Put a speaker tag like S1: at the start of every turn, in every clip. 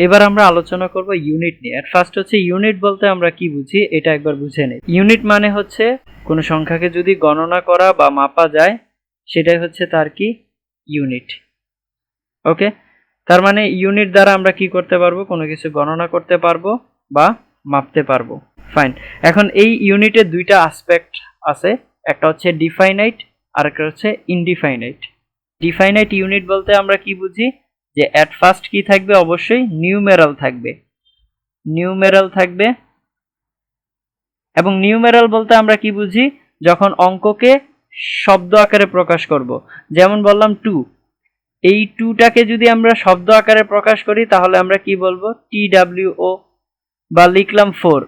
S1: এবার আমরা আলোচনা করব ইউনিট নিয়ে। এর ফার্স্ট হচ্ছে ইউনিট বলতে আমরা কি বুঝি এটা একবার বুঝে নেই। ইউনিট মানে হচ্ছে কোনো সংখ্যাকে যদি গণনা করা বা মাপা যায় সেটাই হচ্ছে তার কি ইউনিট। ওকে, তার মানে ইউনিট দ্বারা আমরা কি করতে পারবো, কোনো কিছু গণনা করতে পারবো বা মাপতে পারবো। ফাইন, এখন এই ইউনিটের দুইটা আসপেক্ট আছে, একটা হচ্ছে ডিফাইনাইট আর একটা হচ্ছে ইনডিফাইনাইট। ডিফাইনাইট ইউনিট বলতে আমরা কি বুঝি, যে অ্যাট ফার্স্ট কি থাকবে, অবশ্যই নিউমেরাল থাকবে, নিউমেরাল থাকবে। এবং নিউমেরাল বলতে আমরা কি বুঝি, যখন অঙ্ককে শব্দ আকারে প্রকাশ করব, যেমন বললাম 2, এই 2টাকে যদি আমরা শব্দ আকারে প্রকাশ করি তাহলে আমরা কি বলবো, TWO, বা লিখলাম 4,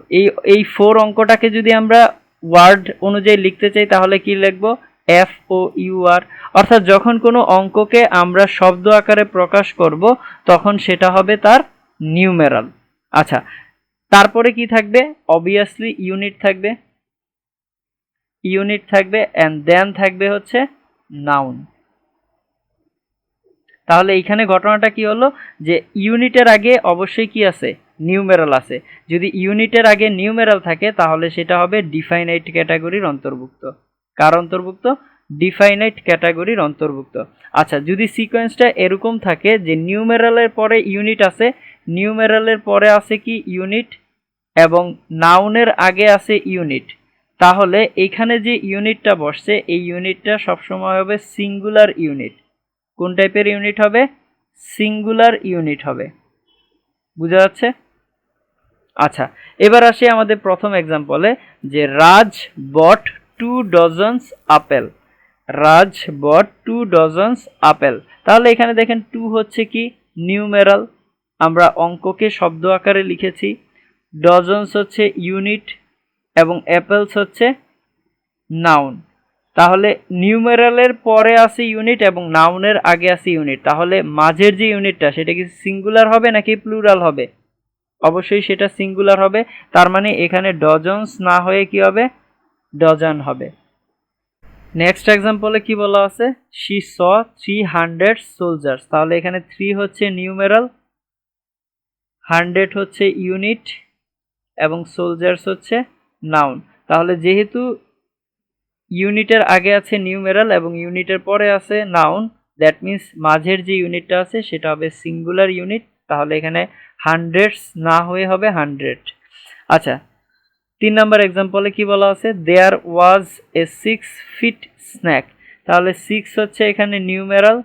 S1: এই 4 অঙ্কটাকে যদি আমরা ওয়ার্ড অনুযায়ী লিখতে চাই তাহলে কি লিখবো, FOUR। অর্থাৎ যখন কোনো অঙ্ককে আমরা শব্দ আকারে প্রকাশ করব তখন সেটা হবে তার নিউমেরাল। আচ্ছা, তারপরে কি থাকবে, অবভিয়াসলি ইউনিট থাকবে, ইউনিট থাকবে এন্ড দেন থাকবে হচ্ছে নাউন। তাহলে এইখানে ঘটনাটা কি হলো, যে ইউনিটের আগে অবশ্যই কি আছে, নিউমেরাল আছে। যদি ইউনিটের আগে নিউমেরাল থাকে তাহলে সেটা হবে ডিফাইনাইট ক্যাটাগরির অন্তর্ভুক্ত। কার অন্তর্ভুক্ত, ডিফাইনাইট ক্যাটাগরির অন্তর্ভুক্ত। আচ্ছা, যদি সিকোয়েন্সটা এরকম থাকে যে নিউমেরালের পরে ইউনিট আছে, নিউমেরালের পরে আছে কি ইউনিট, এবং নাউনের আগে আছে ইউনিট, তাহলে এইখানে যে ইউনিটটা বসছে এই ইউনিটটা সবসময় হবে সিঙ্গুলার ইউনিট। কোন টাইপের ইউনিট হবে, সিঙ্গুলার ইউনিট হবে। বুঝা যাচ্ছে? আচ্ছা, এবার আসি আমাদের প্রথম এক্সাম্পলে, যে রাজ বট 2 ডজনস আপেল। রাজ বট 2 ডজনস আপেল। তাহলে এখানে দেখেন 2 হচ্ছে কি নিউমেরাল, আমরা অঙ্ককে শব্দ আকারে লিখেছি। ডজনস হচ্ছে ইউনিট এবং অ্যাপেলস হচ্ছে নাউন। তাহলে নিউমেরালের পরে আছে ইউনিট এবং নাউনের আগে আছে ইউনিট, তাহলে মাঝের যে ইউনিটটা সেটা কি সিঙ্গুলার হবে নাকি প্লুরাল হবে, অবশ্যই সেটা সিঙ্গুলার হবে। তার মানে এখানে ডজনস না হয়ে কি হবে, ডজন হবে। নেক্সট এক্সাম্পলে কি বলা আছে, শি স 300 সোলজার্স। তাহলে এখানে 3 হচ্ছে নিউমেরাল, 100 হচ্ছে ইউনিট এবং সোলজার্স হচ্ছে নাউন। তাহলে যেহেতু ইউনিটের আগে আছে নিউমেরাল এবং ইউনিটের পরে আছে নাউন, দ্যাট মিন্স মাঝের যে ইউনিটটা আছে সেটা হবে সিঙ্গুলার ইউনিট। তাহলে এখানে হান্ড্রেডস না হয়ে হবে 100। আচ্ছা, 3 নম্বর এক্সাম্পলে কি বলা আছে, দেয়ার ওয়াজ এ 6 ফিট স্ন্যাক। তাহলে 6 হচ্ছে এখানে নিউমেরাল,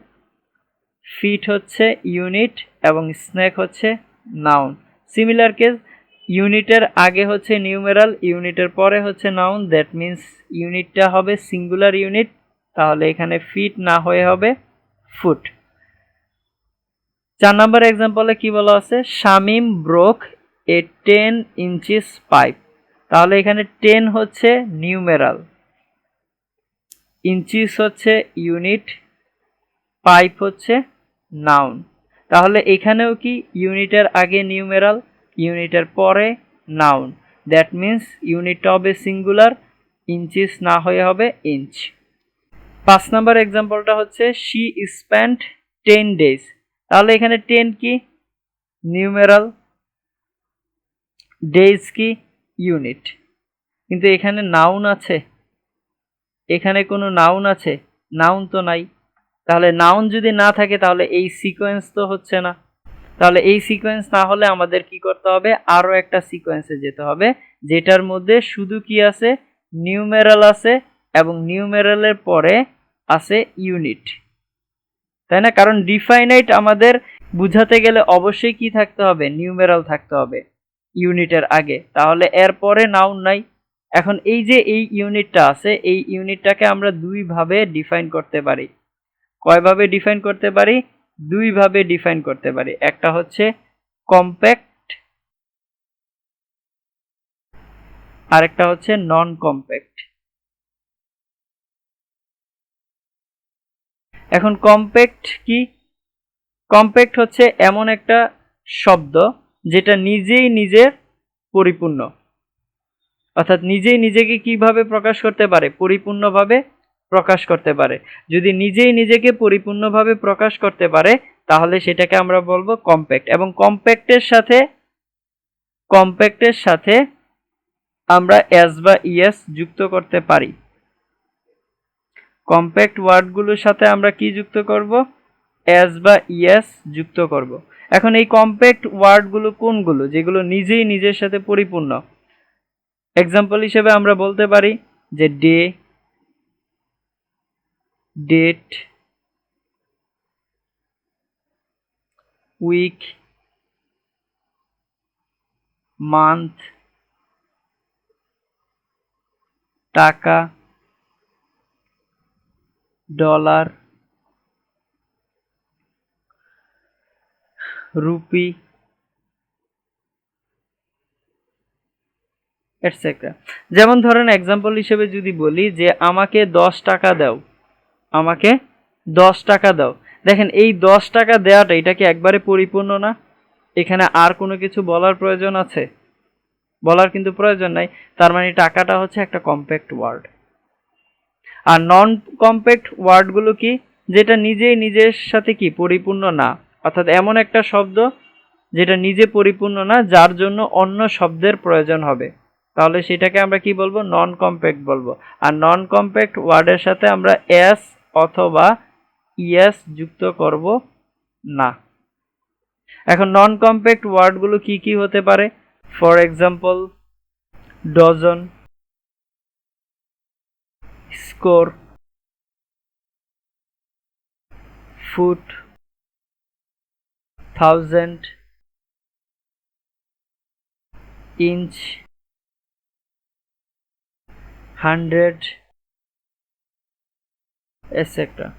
S1: ফিট হচ্ছে ইউনিট এবং স্ন্যাক হচ্ছে নাউন। সিমিলার কেস, ইউনিটের আগে হচ্ছে নিউমেরাল, ইউনিটের পরে হচ্ছে নাউন, দ্যাট মিন্স ইউনিটটা হবে সিঙ্গুলার ইউনিট, তাহলে এখানে ফিট না হয়ে হবে ফুট। 4 নম্বর এক্সাম্পলে কি বলা আছে, শামিম ব্রোক এ 10 ইঞ্চিস পাইপ। তাহলে এখানে 10 হচ্ছে নিউমেরাল, ইঞ্চিস হচ্ছে ইউনিট, পাইপ হচ্ছে নাউন। তাহলে এখানেও কি ইউনিটের আগে নিউমেরাল, ইউনিটের পরে নাউন, দ্যাট মিন্স ইউনিটটা হবে সিঙ্গুলার, ইঞ্চিস না হয়ে হবে ইঞ্চ। 5 নম্বর এক্সাম্পলটা হচ্ছে শি স্পেন্ট 10 ডেজ। তাহলে এখানে 10 কি নিউমেরাল, ডেজ কি ইউনিট, কিন্তু এখানে নাউন আছে, এখানে কোনো নাউন আছে, নাউন তো নাই। তাহলে নাউন যদি না থাকে তাহলে এই সিকোয়েন্স তো হচ্ছে না। তাহলে এই সিকোয়েন্স না হলে আমাদের কি করতে হবে, আরও একটা সিকোয়েন্সে যেতে হবে যেটার মধ্যে শুধু কি আছে, নিউমেরাল আছে এবং নিউমেরালের পরে আছে ইউনিট, তাই না? কারণ ডিফাইনাইট আমাদের বুঝাতে গেলে অবশ্যই কি থাকতে হবে, নিউমেরাল থাকতে হবে ইউনিটের আগে, তাহলে এর পরে নাউন নাই। এখন এই যে এই ইউনিটটা আছে, এই ইউনিটটাকে আমরা দুইভাবে ডিফাইন করতে পারি। কয়ভাবে ডিফাইন করতে পারি, দুইভাবে ডিফাইন করতে পারি। একটা হচ্ছে কম্প্যাক্ট, আরেকটা হচ্ছে নন কম্প্যাক্ট। এখন কম্প্যাক্ট কি, কম্প্যাক্ট হচ্ছে এমন একটা শব্দ যেটা নিজেই নিজের পরিপূর্ণ, অর্থাৎ নিজেই নিজেকে কিভাবে প্রকাশ করতে পারে, পরিপূর্ণভাবে প্রকাশ করতে পারে। যদি নিজেই নিজেকে পরিপূর্ণভাবে প্রকাশ করতে পারে তাহলে সেটাকে আমরা বলবো কম্প্যাক্ট। এবং কম্প্যাক্টের সাথে আমরা এস বা ইএস যুক্ত করতে পারি। কম্প্যাক্ট ওয়ার্ডগুলোর সাথে আমরা কি যুক্ত করব? এস বা ইএস যুক্ত করব। এখন এই কম্প্যাক্ট ওয়ার্ডগুলো কোনগুলো? যেগুলো নিজেই নিজের সাথে পরিপূর্ণ। এক্সাম্পল হিসেবে আমরা বলতে পারি যে ডে, ডেট, উইক, মান্থ, টাকা, ডলার, রুপি, এটসেট্রা। যেমন ধরেন এক্সাম্পল হিসেবে যদি বলি যে আমাকে 10 টাকা দাও, আমাকে 10 টাকা দাও। দেখেন এই 10 টাকা দেওয়াটা এটা কি একবারে পরিপূর্ণ না? এখানে আর কোনো কিছু বলার প্রয়োজন আছে? বলার কিন্তু প্রয়োজন নাই। তার মানে টাকাটা হচ্ছে একটা কম্প্যাক্ট ওয়ার্ড। আর নন কম্প্যাক্ট ওয়ার্ডগুলো কি? যেটা নিজেই নিজের সাথে কি পরিপূর্ণ না, অর্থাৎ এমন একটা শব্দ যেটা নিজে পরিপূর্ণ না, যার জন্য অন্য শব্দের প্রয়োজন হবে, তাহলে সেটাকে আমরা কি বলবো? নন কম্প্যাক্ট বলবো। আর নন কম্প্যাক্ট ওয়ার্ডের সাথে আমরা এস অথবা ইএস যুক্ত করব না। এখন নন কম্প্যাক্ট ওয়ার্ডগুলো কি কি হতে পারে? For example dozen, score, foot, thousand, inch, hundred, etcetera.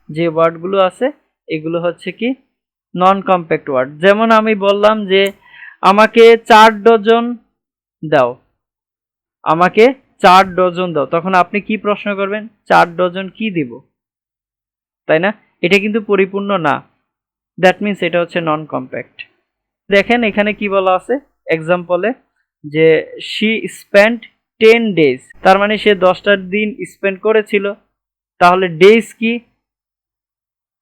S1: যে ওয়ার্ডগুলো আছে এগুলো হচ্ছে কি নন কম্প্যাক্ট ওয়ার্ড। যেমন আমি বললাম যে আমাকে 4 ডজন দাও, আমাকে 4 ডজন দাও, তখন আপনি কি প্রশ্ন করবেন? 4 ডজন কি দিব, তাই না? এটা কিন্তু পরিপূর্ণ না, দ্যাট মিনস এটা হচ্ছে নন কম্প্যাক্ট। দেখেন এখানে কি বলা আছে এক্সাম্পলে যে শি স্পেন্ট 10 ডেজ, তার মানে সে 10টা দিন স্পেন্ড করেছিল। তাহলে ডেজ কি?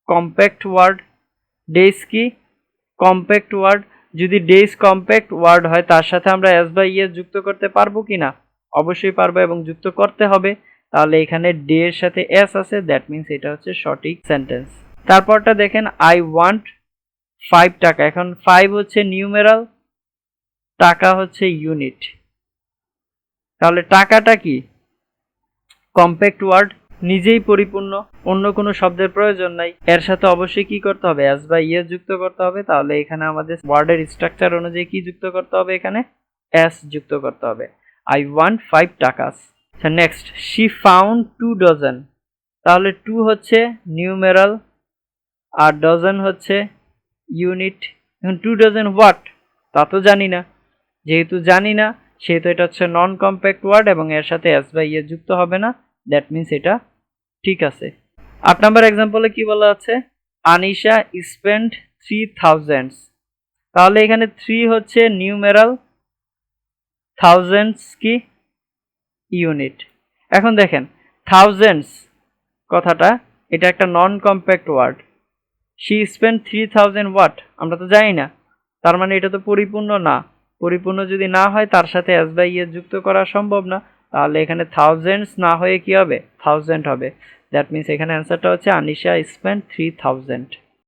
S1: Compact word. ডেজ কি? Compact word. যদি ডেজ কম্প্যাক্ট ওয়ার্ড হয় তার সাথে আমরা এস বা ইএস যুক্ত করতে পারবো কি না? অবশ্যই পারবো এবং যুক্ত করতে হবে। তাহলে এখানে ডে এর সাথে এস আছে, দ্যাট মিনস এটা হচ্ছে সঠিক সেন্টেন্স। তারপরটা দেখেন আই ওয়ান্ট 5 টাকা। এখন 5 হচ্ছে নিউমেরাল, টাকা হচ্ছে ইউনিট। তাহলে টাকাটা কি? কম্প্যাক্ট ওয়ার্ড, নিজেই পরিপূর্ণ, অন্য কোনো শব্দের প্রয়োজন নাই। এর সাথে অবশ্যই কি করতে হবে? এস বা ইএস যুক্ত করতে হবে। তাহলে এখানে আমাদের ওয়ার্ডের স্ট্রাকচার অনুযায়ী কি যুক্ত করতে হবে? এখানে এস যুক্ত করতে হবে। I want 5 takas. Next, she found 2 dozen. তাহলে 2 হচ্ছে নিউমেরাল আর ডজন হচ্ছে ইউনিট। এখন 2 ডজন হোয়াট? তা তো জানি না। যেহেতু জানি না সেহেতু এটা হচ্ছে নন কম্প্যাক্ট ওয়ার্ড এবং এর সাথে এস বা ইএস যুক্ত হবে না, দ্যাট মিনস এটা ঠিক আছে। 8 নাম্বার এক্সাম্পলে কি বলা আছে? আনিশা স্পেন্ড 3000। তাহলে এখানে 3 হচ্ছে নিউমেরাল, থাউজেন্ডস কি? ইউনিট। এখন দেখেন থাউজেন্ডস কথাটা এটা একটা non compact word. She spend 3000 what? আমরা তো জানি না, তার মানে এটা তো পরিপূর্ণ না। পরিপূর্ণ যদি না হয় তার সাথে এস বাই ইএস যুক্ত করা সম্ভব না। তাহলে এখানে থাউজেন্ডস না হয়ে কি হবে? থাউজেন্ড হবে। দ্যাট মিনস এখানে অ্যান্সারটা হচ্ছে আনিশা স্পেন্ড 3000।